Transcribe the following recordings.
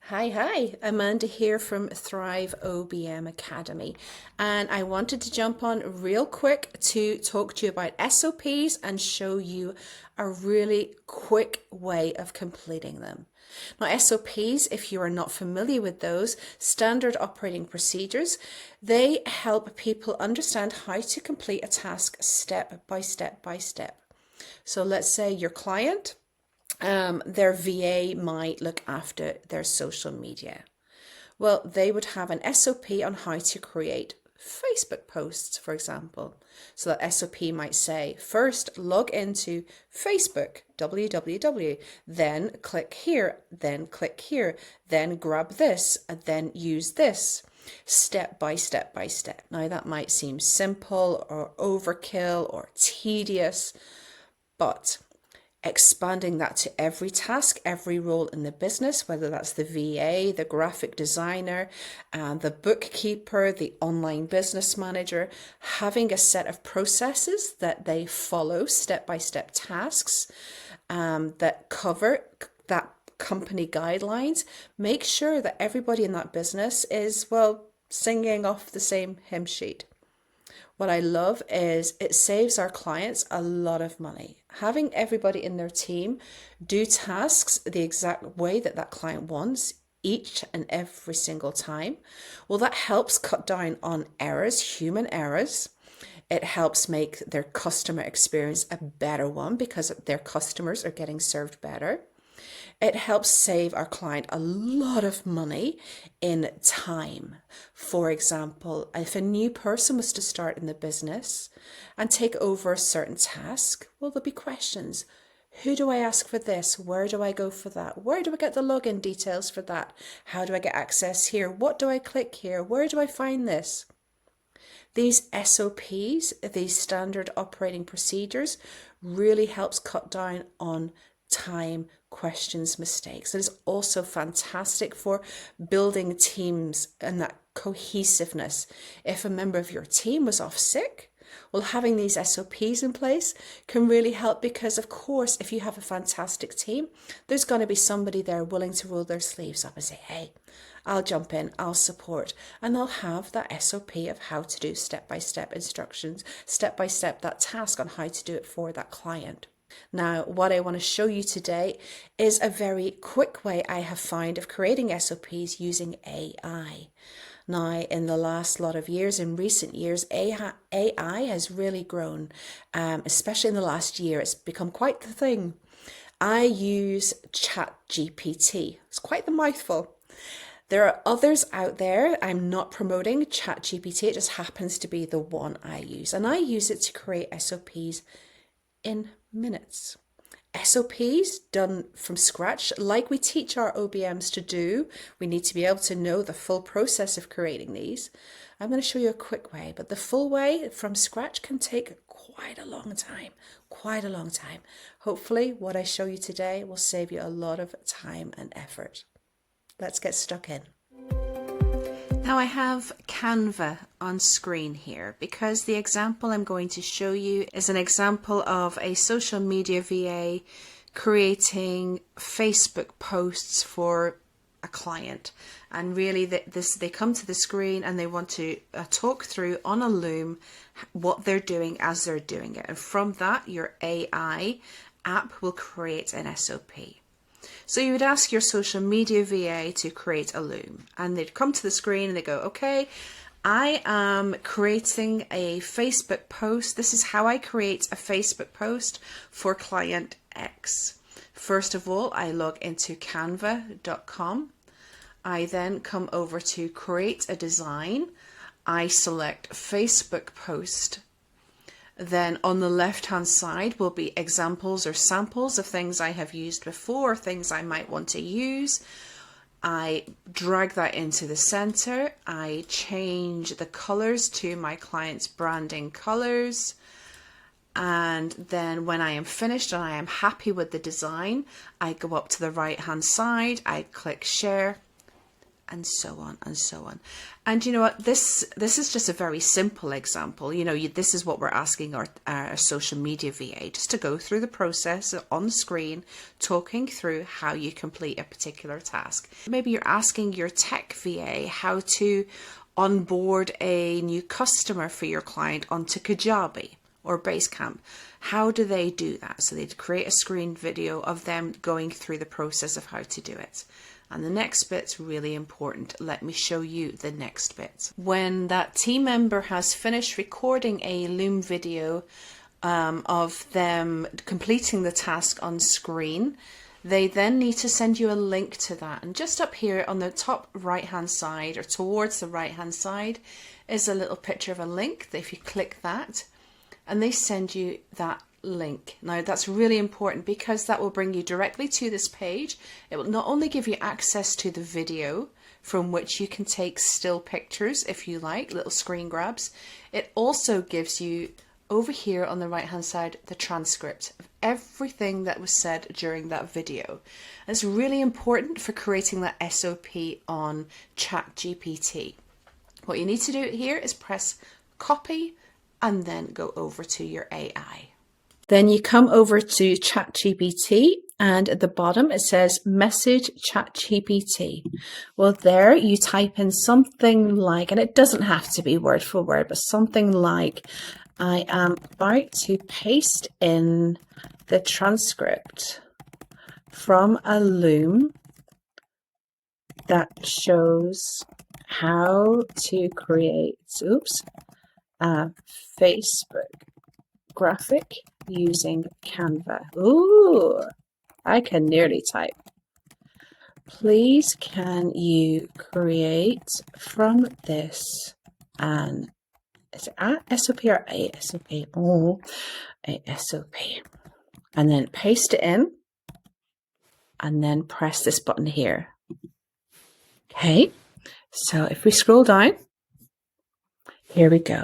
Hi, Amanda here from Thrive OBM Academy. And I wanted to jump on real quick to talk to you about SOPs and show you a really quick way of completing them. Now, SOPs, if you are not familiar with those, standard operating procedures, they help people understand how to complete a task step by step by step. So let's say your client, their VA might look after their social media. Well, they would have an SOP on how to create Facebook posts, for example. So that SOP might say, first log into Facebook, www, then click here, then grab this, and then use this, step by step by step. Now that might seem simple or overkill or tedious, but expanding that to every task, every role in the business, whether that's the VA, the graphic designer, the bookkeeper, the online business manager, having a set of processes that they follow, step-by-step tasks that cover that company guidelines, make sure that everybody in that business is, well, singing off the same hymn sheet. What I love is it saves our clients a lot of money. Having everybody in their team do tasks the exact way that that client wants each and every single time, well, that helps cut down on errors, human errors. It helps make their customer experience a better one because their customers are getting served better. It helps save our client a lot of money in time. For example, if a new person was to start in the business and take over a certain task, well, there'll be questions. Who do I ask for this? Where do I go for that? Where do I get the login details for that? How do I get access here? What do I click here? Where do I find this? These SOPs, these standard operating procedures, really helps cut down on time, questions, mistakes. It is also fantastic for building teams and that cohesiveness. If a member of your team was off sick, well, having these SOPs in place can really help because, of course, if you have a fantastic team, there's going to be somebody there willing to roll their sleeves up and say, hey, I'll jump in, I'll support, and they'll have that SOP of how to do step-by-step instructions, step-by-step that task on how to do it for that client. Now, what I want to show you today is a very quick way I have found of creating SOPs using AI. Now, in the last lot of years, in recent years, AI has really grown, especially in the last year. It's become quite the thing. I use Chat GPT. It's quite the mouthful. There are others out there. I'm not promoting Chat GPT. It just happens to be the one I use. And I use it to create SOPs in minutes. SOPs done from scratch, like we teach our OBMs to do. We need to be able to know the full process of creating these. I'm going to show you a quick way, but the full way from scratch can take quite a long time, Hopefully what I show you today will save you a lot of time and effort. Let's get stuck in. Now I have Canva on screen here because the example I'm going to show you is an example of a social media VA creating Facebook posts for a client. And really they come to the screen and they want to talk through on a loom what they're doing as they're doing it. And from that, your AI app will create an SOP. So you would ask your social media VA to create a loom and they'd come to the screen and they go, okay, I am creating a Facebook post. This is how I create a Facebook post for client X. First of all, I log into canva.com. I then come over to create a design. I select Facebook post. Then on the left hand side will be examples or samples of things I have used before, things I might want to use. I drag that into the center. I change the colors to my client's branding colors. And then when I am finished and I am happy with the design, I go up to the right hand side, I click share, and so on and so on. And you know what, this is just a very simple example. You know, this is what we're asking our social media VA, just to go through the process on the screen, talking through how you complete a particular task. Maybe you're asking your tech VA how to onboard a new customer for your client onto Kajabi or Basecamp. How do they do that? So they'd create a screen video of them going through the process of how to do it. And the next bit's really important. Let me show you the next bit. When that team member has finished recording a Loom video of them completing the task on screen, they then need to send you a link to that. And just up here on the top right hand side, or towards the right hand side, is a little picture of a link. If you click that, and they send you that link. Now that's really important because that will bring you directly to this page. It will not only give you access to the video from which you can take still pictures if you like, little screen grabs. It also gives you over here on the right hand side the transcript of everything that was said during that video. And it's really important for creating that SOP on Chat GPT. What you need to do here is press copy and then go over to your AI. Then you come over to Chat GPT, and at the bottom it says message Chat GPT. Well, there you type in something like, and it doesn't have to be word for word, but something like, I am about to paste in the transcript from a Loom that shows how to create, a Facebook graphic using Canva. Ooh, I can nearly type. Please can you create from this an SOP or a SOP? Oh, a SOP. And then paste it in and then press this button here. Okay, so if we scroll down, here we go.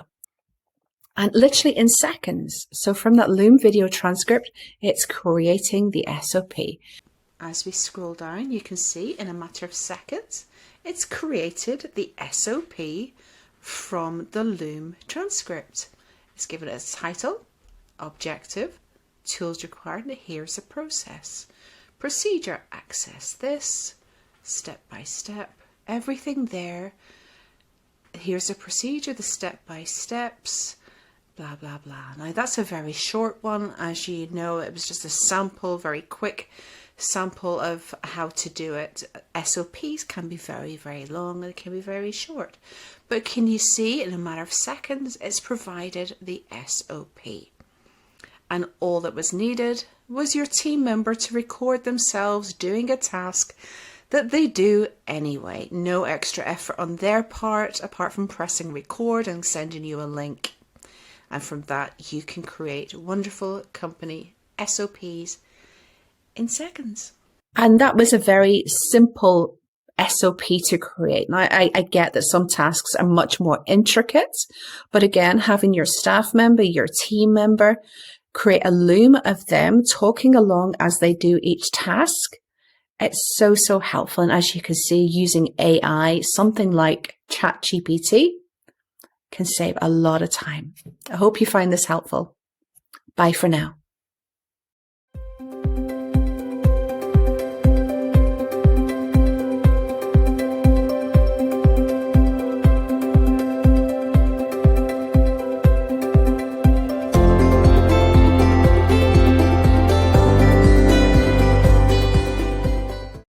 And literally in seconds, so from that Loom video transcript, it's creating the SOP. As we scroll down, you can see in a matter of seconds, it's created the SOP from the Loom transcript. It's given it a title, objective, tools required, and here's the process. Procedure, access this, step by step, everything there. Here's the procedure, the step-by-steps, blah, blah, blah. Now that's a very short one. As you know, it was just a sample, very quick sample of how to do it. SOPs can be very, very long, and it can be very short. But can you see in a matter of seconds, it's provided the SOP. And all that was needed was your team member to record themselves doing a task that they do anyway. No extra effort on their part, apart from pressing record and sending you a link. And from that, you can create wonderful company SOPs in seconds. And that was a very simple SOP to create. Now, I get that some tasks are much more intricate, but again, having your staff member, your team member, create a Loom of them talking along as they do each task, it's so, so helpful. And as you can see, using AI, something like Chat GPT can save a lot of time. I hope you find this helpful. Bye for now.